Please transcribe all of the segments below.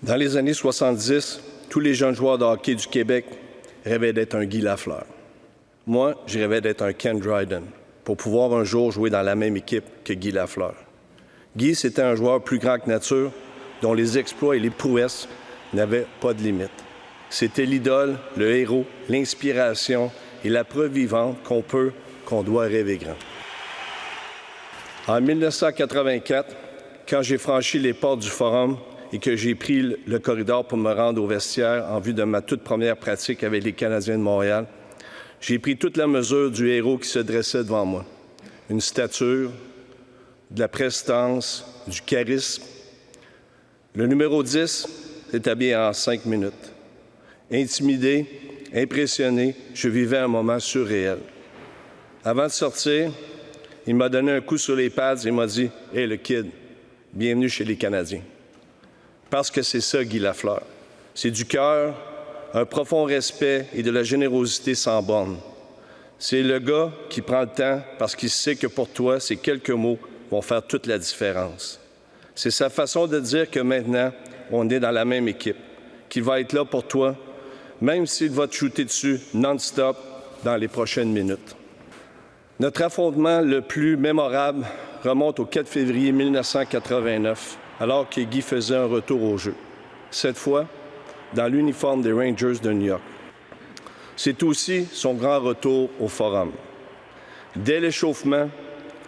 Dans les années 70, tous les jeunes joueurs de hockey du Québec rêvaient d'être un Guy Lafleur. Moi, je rêvais d'être un Ken Dryden pour pouvoir un jour jouer dans la même équipe que Guy Lafleur. Guy, c'était un joueur plus grand que nature, dont les exploits et les prouesses n'avaient pas de limite. C'était l'idole, le héros, l'inspiration et la preuve vivante qu'on doit rêver grand. En 1984, quand j'ai franchi les portes du Forum et que j'ai pris le corridor pour me rendre au vestiaire en vue de ma toute première pratique avec les Canadiens de Montréal, j'ai pris toute la mesure du héros qui se dressait devant moi. Une stature, de la prestance, du charisme. Le numéro 10 s'est habillé en 5 minutes. Intimidé, impressionné, je vivais un moment surréel. Avant de sortir, il m'a donné un coup sur les pads et m'a dit « Hey, le kid, bienvenue chez les Canadiens. » Parce que c'est ça, Guy Lafleur. C'est du cœur, un profond respect et de la générosité sans borne. C'est le gars qui prend le temps parce qu'il sait que pour toi, ces quelques mots vont faire toute la différence. C'est sa façon de dire que maintenant, on est dans la même équipe, qu'il va être là pour toi, même s'il va te shooter dessus non-stop dans les prochaines minutes. Notre affrontement le plus mémorable remonte au 4 février 1989, alors que Guy faisait un retour au jeu. Cette fois, dans l'uniforme des Rangers de New York. C'est aussi son grand retour au Forum. Dès l'échauffement,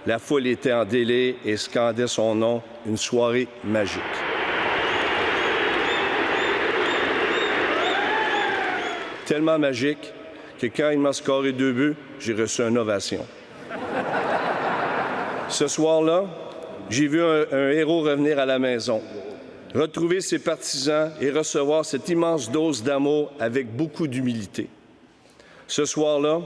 la foule était en délire et scandait son nom, une soirée magique. Tellement magique que quand il m'a scoré 2 buts, j'ai reçu une ovation. Ce soir-là, j'ai vu un héros revenir à la maison, retrouver ses partisans et recevoir cette immense dose d'amour avec beaucoup d'humilité. Ce soir-là,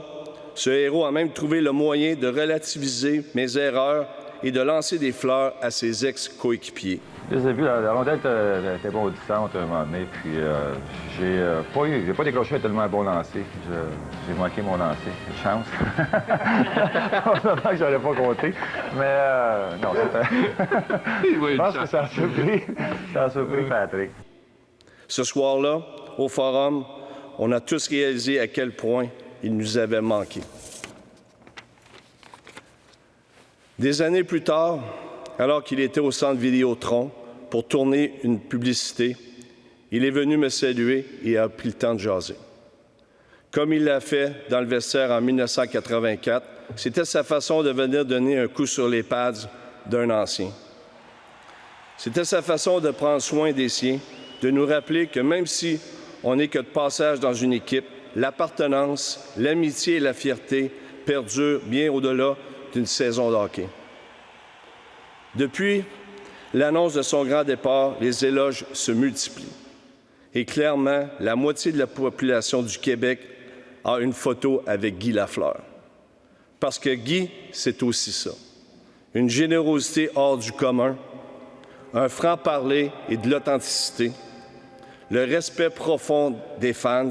ce héros a même trouvé le moyen de relativiser mes erreurs et de lancer des fleurs à ses ex-coéquipiers. Je les ai vus, la rondelle était bondissante à un moment donné, puis j'ai pas décroché tellement un bon lancer. J'ai manqué mon lancer. Une chance. Heureusement que j'aurais pas compté. Mais non, c'était... Je pense que ça a surpris Patrick. Ce soir-là, au Forum, on a tous réalisé à quel point il nous avait manqué. Des années plus tard, alors qu'il était au centre Vidéotron pour tourner une publicité, il est venu me saluer et a pris le temps de jaser. Comme il l'a fait dans le vestiaire en 1984, c'était sa façon de venir donner un coup sur les pads d'un ancien. C'était sa façon de prendre soin des siens, de nous rappeler que même si on n'est que de passage dans une équipe, l'appartenance, l'amitié et la fierté perdurent bien au-delà d'une saison de hockey. Depuis l'annonce de son grand départ, les éloges se multiplient. Et clairement, la moitié de la population du Québec a une photo avec Guy Lafleur. Parce que Guy, c'est aussi ça. Une générosité hors du commun, un franc-parler et de l'authenticité, le respect profond des fans,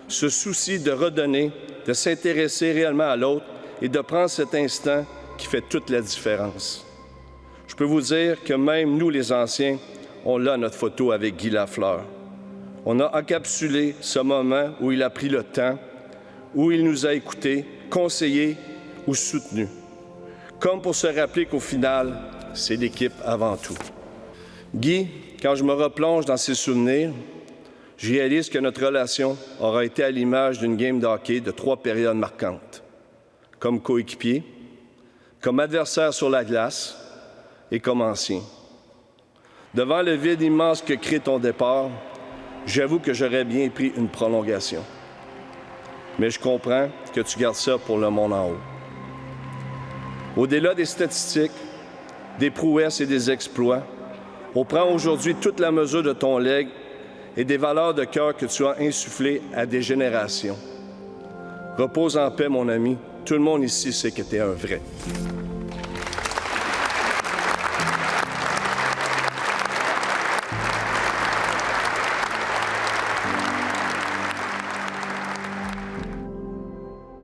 ce souci de redonner, de s'intéresser réellement à l'autre et de prendre cet instant qui fait toute la différence. Je peux vous dire que même nous, les anciens, on a notre photo avec Guy Lafleur. On a encapsulé ce moment où il a pris le temps, où il nous a écoutés, conseillés ou soutenus. Comme pour se rappeler qu'au final, c'est l'équipe avant tout. Guy, quand je me replonge dans ses souvenirs, je réalise que notre relation aura été à l'image d'une game de hockey de 3 périodes marquantes. Comme coéquipier, comme adversaire sur la glace et comme ancien. Devant le vide immense que crée ton départ, j'avoue que j'aurais bien pris une prolongation. Mais je comprends que tu gardes ça pour le monde en haut. Au-delà des statistiques, des prouesses et des exploits, on prend aujourd'hui toute la mesure de ton legs et des valeurs de cœur que tu as insufflées à des générations. Repose en paix, mon ami. Tout le monde ici sait que tu es un vrai.